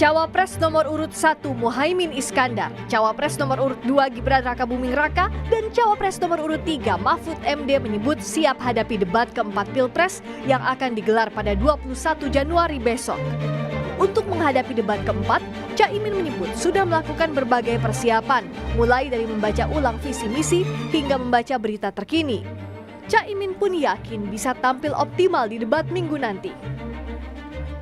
Cawapres nomor urut 1 Muhaimin Iskandar, Cawapres nomor urut 2 Gibran Rakabuming Raka, dan Cawapres nomor urut 3 Mahfud MD menyebut siap hadapi debat keempat Pilpres yang akan digelar pada 21 Januari besok. Untuk menghadapi debat keempat, Caimin menyebut sudah melakukan berbagai persiapan, mulai dari membaca ulang visi misi hingga membaca berita terkini. Caimin pun yakin bisa tampil optimal di debat Minggu nanti.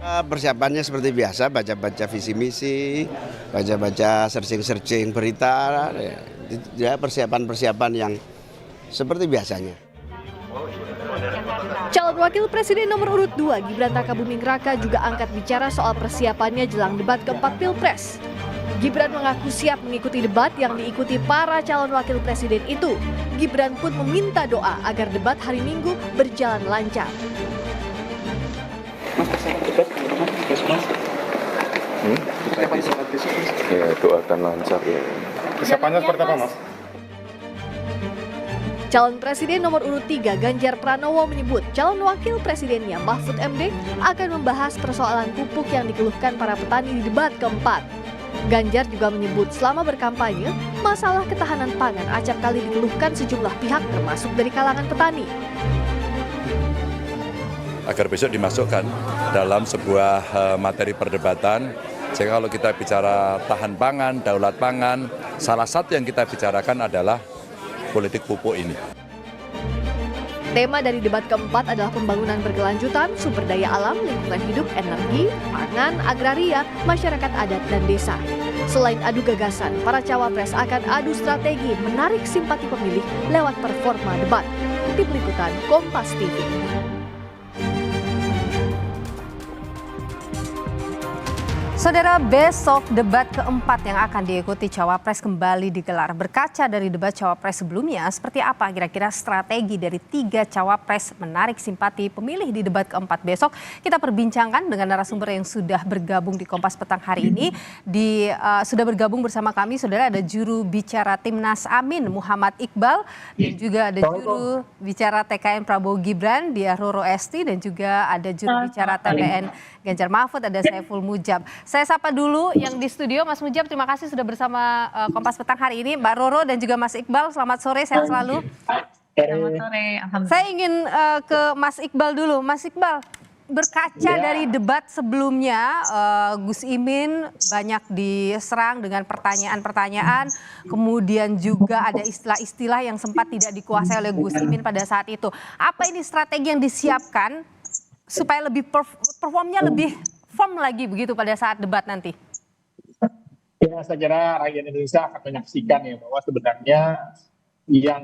Persiapannya seperti biasa, baca-baca visi misi, baca-baca searching berita, ya persiapan-persiapan yang seperti biasanya. Calon Wakil Presiden nomor urut 2 Gibran Rakabuming Raka juga angkat bicara soal persiapannya jelang debat keempat Pilpres. Gibran mengaku siap mengikuti debat yang diikuti para calon wakil presiden itu. Gibran pun meminta doa agar debat hari Minggu berjalan lancar. Ya, doakan lancar ya. Persiapannya seperti apa, Mas? Calon Presiden nomor urut 3 Ganjar Pranowo menyebut calon wakil presidennya Mahfud MD akan membahas persoalan pupuk yang dikeluhkan para petani di debat keempat. Ganjar juga menyebut selama berkampanye, masalah ketahanan pangan acap kali dikeluhkan sejumlah pihak termasuk dari kalangan petani. Agar besok dimasukkan dalam sebuah materi perdebatan. Sehingga kalau kita bicara tahan pangan, daulat pangan, salah satu yang kita bicarakan adalah politik pupuk ini. Tema dari debat keempat adalah pembangunan berkelanjutan, sumber daya alam, lingkungan hidup, energi, pangan, agraria, masyarakat adat, dan desa. Selain adu gagasan, para cawapres akan adu strategi menarik simpati pemilih lewat performa debat. Tim Liputan Kompas TV. Saudara, besok debat keempat yang akan diikuti Cawapres kembali digelar. Berkaca dari debat Cawapres sebelumnya, seperti apa kira-kira strategi dari 3 Cawapres menarik simpati pemilih di debat keempat besok? Kita perbincangkan dengan narasumber yang sudah bergabung di Kompas Petang hari ini. Sudah bergabung bersama kami, saudara, ada juru bicara Timnas Amin Muhammad Iqbal, dan juga ada juru bicara TKN Prabowo Gibran Diah Roro Esti, dan juga ada juru bicara TPN Ganjar Mahfud, ada Saiful Mujab. Saya sapa dulu yang di studio, Mas Mujab, terima kasih sudah bersama Kompas Petang hari ini. Mbak Roro dan juga Mas Iqbal, selamat sore, sehat selalu. Selamat sore, alhamdulillah. Saya ingin ke Mas Iqbal dulu. Mas Iqbal, berkaca dari debat sebelumnya, Gus Imin banyak diserang dengan pertanyaan-pertanyaan, kemudian juga ada istilah-istilah yang sempat tidak dikuasai oleh Gus Imin pada saat itu. Apa ini strategi yang disiapkan supaya lebih performnya lebih firm lagi begitu pada saat debat nanti? Ya, saya kira rakyat Indonesia akan menyaksikan ya bahwa sebenarnya yang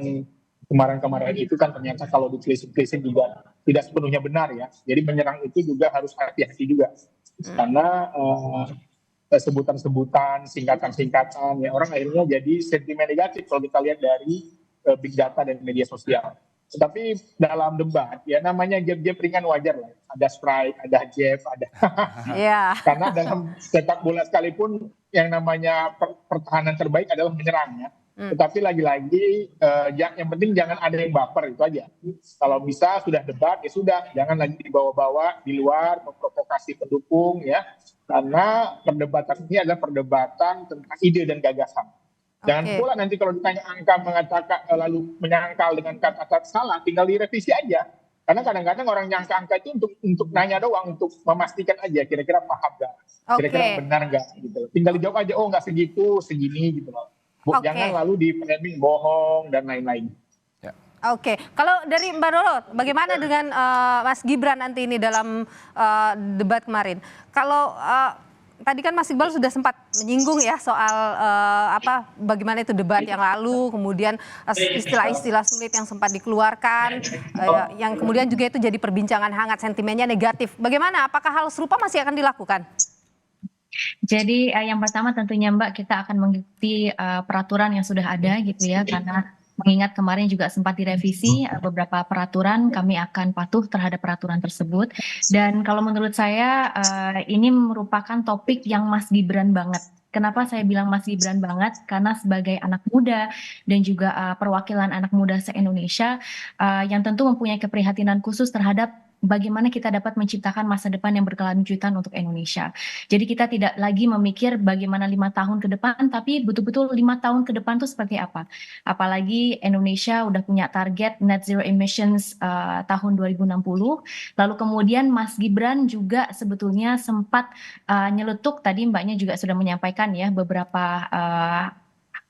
kemarin-kemarin itu kan ternyata kalau ditelisik-telisik juga tidak sepenuhnya benar ya. Jadi menyerang itu juga harus hati-hati juga. Karena sebutan-sebutan, singkatan-singkatan ya orang akhirnya jadi sentimen negatif kalau kita lihat dari big data dan media sosial. Tetapi dalam debat ya namanya jab-jab ringan wajar lah. Ada strike, ada jab, ada. Karena dalam sepak bola sekalipun yang namanya pertahanan terbaik adalah menyerang ya. Tetapi lagi-lagi yang penting jangan ada yang baper, itu aja. Kalau bisa sudah debat ya sudah, jangan lagi dibawa-bawa di luar memprovokasi pendukung ya. Karena perdebatan ini adalah perdebatan tentang ide dan gagasan. Jangan pula nanti kalau ditanya angka mengatakan lalu menyangkal dengan kata-kata salah, tinggal direvisi aja. Karena kadang-kadang orang nyangka angka itu untuk nanya doang, untuk memastikan aja kira-kira paham nggak, kira-kira benar nggak gitu. Tinggal dijawab aja, oh nggak segitu, segini gitu loh. Jangan lalu di-framing bohong dan lain-lain. Kalau dari Mbak Roro, bagaimana dengan Mas Gibran nanti ini dalam debat kemarin? Kalau tadi kan Mas Iqbal sudah sempat menyinggung ya soal bagaimana itu debat yang lalu, kemudian istilah-istilah sulit yang sempat dikeluarkan, yang kemudian juga itu jadi perbincangan hangat, sentimennya negatif. Bagaimana? Apakah hal serupa masih akan dilakukan? Jadi yang pertama tentunya Mbak, kita akan mengikuti peraturan yang sudah ada gitu ya, karena mengingat kemarin juga sempat direvisi beberapa peraturan, kami akan patuh terhadap peraturan tersebut. Dan kalau menurut saya ini merupakan topik yang Mas Gibran banget. Kenapa saya bilang Mas Gibran banget? Karena sebagai anak muda dan juga perwakilan anak muda se-Indonesia yang tentu mempunyai keprihatinan khusus terhadap bagaimana kita dapat menciptakan masa depan yang berkelanjutan untuk Indonesia. Jadi kita tidak lagi memikir bagaimana 5 tahun ke depan, tapi betul-betul 5 tahun ke depan itu seperti apa. Apalagi Indonesia udah punya target net zero emissions tahun 2060. Lalu kemudian Mas Gibran juga sebetulnya sempat nyeletuk, tadi Mbaknya juga sudah menyampaikan ya beberapa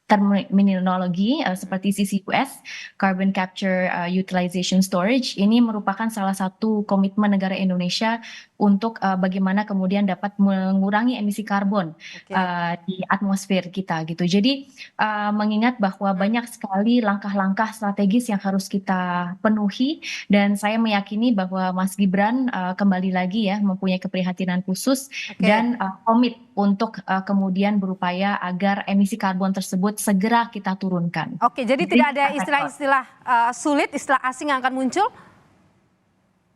terminologi seperti CCUS, Carbon Capture Utilization Storage, ini merupakan salah satu komitmen negara Indonesia untuk bagaimana kemudian dapat mengurangi emisi karbon di atmosfer kita gitu. Jadi mengingat bahwa banyak sekali langkah-langkah strategis yang harus kita penuhi, dan saya meyakini bahwa Mas Gibran kembali lagi ya mempunyai keprihatinan khusus dan komit untuk kemudian berupaya agar emisi karbon tersebut segera kita turunkan. Oke, jadi tidak ada istilah-istilah sulit, istilah asing yang akan muncul?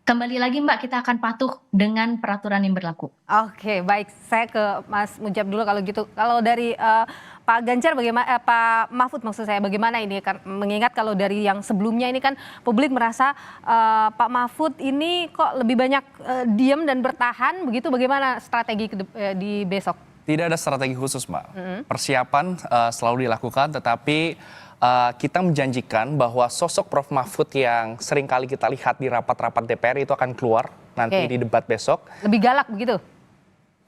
Kembali lagi Mbak, kita akan patuh dengan peraturan yang berlaku. Oke, baik. Saya ke Mas Mujab dulu kalau gitu. Kalau dari Pak Ganjar bagaimana, Pak Mahfud maksud saya, bagaimana ini? Mengingat kalau dari yang sebelumnya ini kan publik merasa Pak Mahfud ini kok lebih banyak diam dan bertahan, begitu. Bagaimana strategi di besok? Tidak ada strategi khusus, Mbak. Persiapan selalu dilakukan, tetapi kita menjanjikan bahwa sosok Prof. Mahfud yang sering kali kita lihat di rapat-rapat DPR itu akan keluar nanti di debat besok. Lebih galak begitu?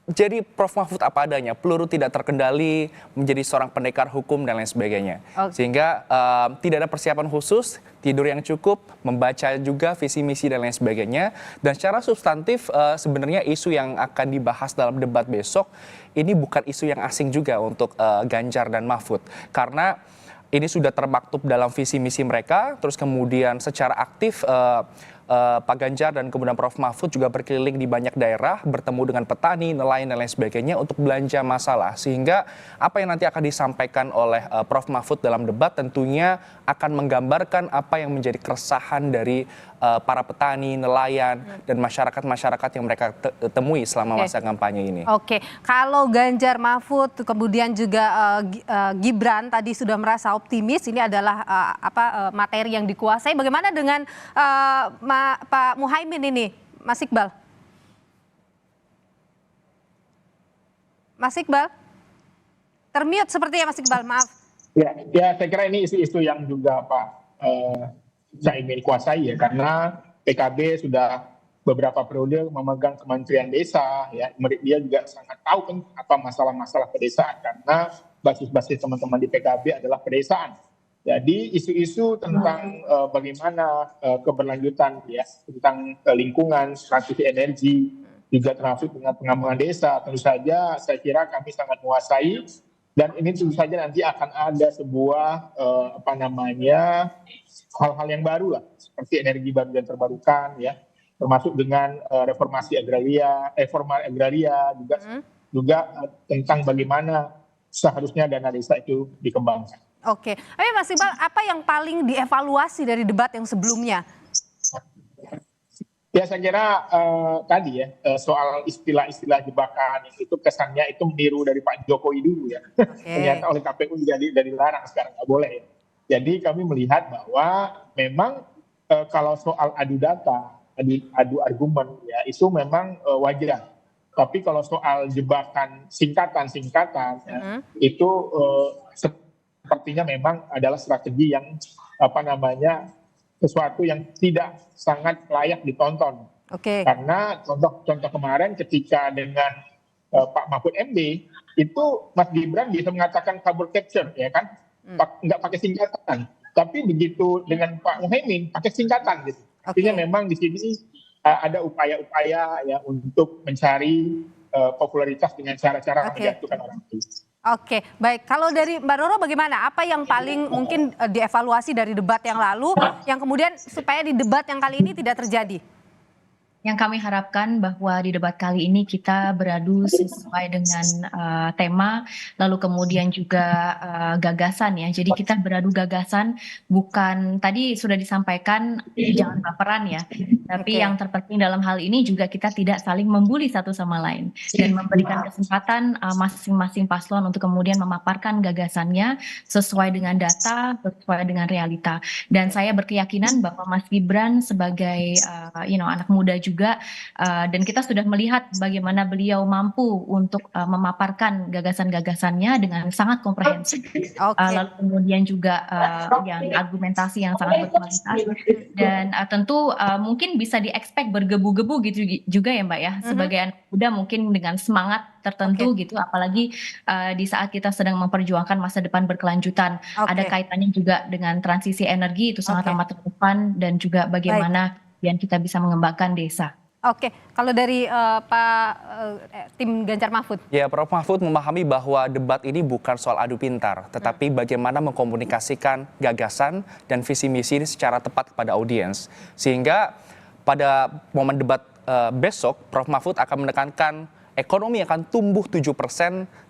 Jadi Prof. Mahfud apa adanya, peluru tidak terkendali, menjadi seorang pendekar hukum dan lain sebagainya. Sehingga tidak ada persiapan khusus, tidur yang cukup, membaca juga visi misi dan lain sebagainya. Dan secara substantif sebenarnya isu yang akan dibahas dalam debat besok ini bukan isu yang asing juga untuk Ganjar dan Mahfud. Karena ini sudah termaktub dalam visi misi mereka, terus kemudian secara aktif Pak Ganjar dan kemudian Prof. Mahfud juga berkeliling di banyak daerah, bertemu dengan petani, nelayan dan lain sebagainya untuk belanja masalah. Sehingga apa yang nanti akan disampaikan oleh Prof. Mahfud dalam debat tentunya akan menggambarkan apa yang menjadi keresahan dari para petani, nelayan, dan masyarakat-masyarakat yang mereka temui selama masa kampanye ini. Oke, kalau Ganjar, Mahfud, kemudian juga Gibran tadi sudah merasa optimis, ini adalah materi yang dikuasai. Bagaimana dengan Pak Muhaimin ini, Mas Iqbal? Mas Iqbal? Termute seperti ya Mas Iqbal, maaf. Ya, saya kira ini isu-isu yang juga Pak Caimin kuasai ya, karena PKB sudah beberapa periode memegang Kementerian Desa, ya, dia juga sangat tahu kan apa masalah-masalah pedesaan, karena basis-basis teman-teman di PKB adalah pedesaan. Jadi isu-isu tentang bagaimana keberlanjutan ya tentang lingkungan, strategi energi, juga termasuk dengan pengembangan desa, tentu saja saya kira kami sangat menguasai. Dan ini tentu saja nanti akan ada sebuah hal-hal yang baru lah, seperti energi baru dan terbarukan ya, termasuk dengan reformasi agraria, juga tentang bagaimana seharusnya dana desa itu dikembangkan. Oke, tapi Mas Iqbal, apa yang paling dievaluasi dari debat yang sebelumnya? Ya, saya kira tadi ya soal istilah-istilah jebakan itu kesannya itu meniru dari Pak Jokowi dulu ya. Ternyata oleh KPU juga dilarang sekarang, nggak boleh ya. Jadi kami melihat bahwa memang kalau soal adu data, adu argumen ya itu memang wajar. Tapi kalau soal jebakan singkatan ya, itu sepertinya memang adalah strategi yang sesuatu yang tidak sangat layak ditonton. Karena contoh kemarin ketika dengan Pak Mahfud MD itu Mas Gibran bisa mengatakan carbon capture ya kan, nggak pakai singkatan. Tapi begitu dengan Pak Muhaimin pakai singkatan gitu. Artinya memang di sini ada upaya-upaya ya untuk mencari popularitas dengan cara-cara menjatuhkan orang itu. Oke, baik. Kalau dari Mbak Roro bagaimana? Apa yang paling mungkin dievaluasi dari debat yang lalu, yang kemudian supaya di debat yang kali ini tidak terjadi? Yang kami harapkan bahwa di debat kali ini kita beradu sesuai dengan tema, lalu kemudian juga gagasan ya. Jadi kita beradu gagasan, bukan tadi sudah disampaikan jangan baperan ya. Tapi yang terpenting dalam hal ini juga kita tidak saling membuli satu sama lain dan memberikan kesempatan masing-masing paslon untuk kemudian memaparkan gagasannya sesuai dengan data, sesuai dengan realita. Dan saya berkeyakinan bahwa Mas Gibran sebagai anak muda juga dan kita sudah melihat bagaimana beliau mampu untuk memaparkan gagasan-gagasannya dengan sangat komprehensif. Lalu kemudian juga yang argumentasi yang sangat berkualitas dan tentu mungkin bisa di-expect bergebu-gebu gitu juga ya Mbak ya, sebagai anak muda mungkin dengan semangat tertentu gitu, apalagi di saat kita sedang memperjuangkan masa depan berkelanjutan. Ada kaitannya juga dengan transisi energi, itu sangat amat relevan, dan juga bagaimana yang kita bisa mengembangkan desa. Oke, kalau dari tim Ganjar Mahfud? Ya, Prof. Mahfud memahami bahwa debat ini bukan soal adu pintar, tetapi bagaimana mengkomunikasikan gagasan dan visi misi ini secara tepat kepada audiens. Sehingga pada momen debat besok, Prof. Mahfud akan menekankan ekonomi akan tumbuh 7%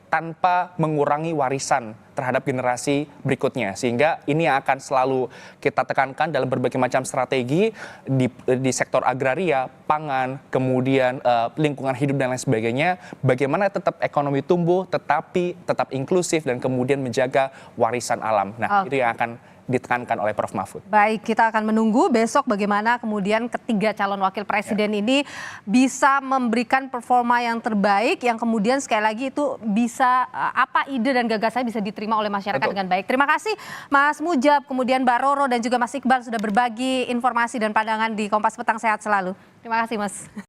tanpa mengurangi warisan terhadap generasi berikutnya. Sehingga ini yang akan selalu kita tekankan dalam berbagai macam strategi di sektor agraria, pangan, kemudian lingkungan hidup dan lain sebagainya. Bagaimana tetap ekonomi tumbuh tetapi tetap inklusif dan kemudian menjaga warisan alam. Nah, itu yang akan ditekankan oleh Prof. Mahfud. Baik, kita akan menunggu besok bagaimana kemudian ketiga calon wakil presiden ini bisa memberikan performa yang terbaik, yang kemudian sekali lagi itu bisa apa ide dan gagasannya bisa diterima oleh masyarakat dengan baik. Terima kasih Mas Mujab, kemudian Mbak Roro dan juga Mas Iqbal sudah berbagi informasi dan pandangan di Kompas Petang. Sehat selalu. Terima kasih Mas.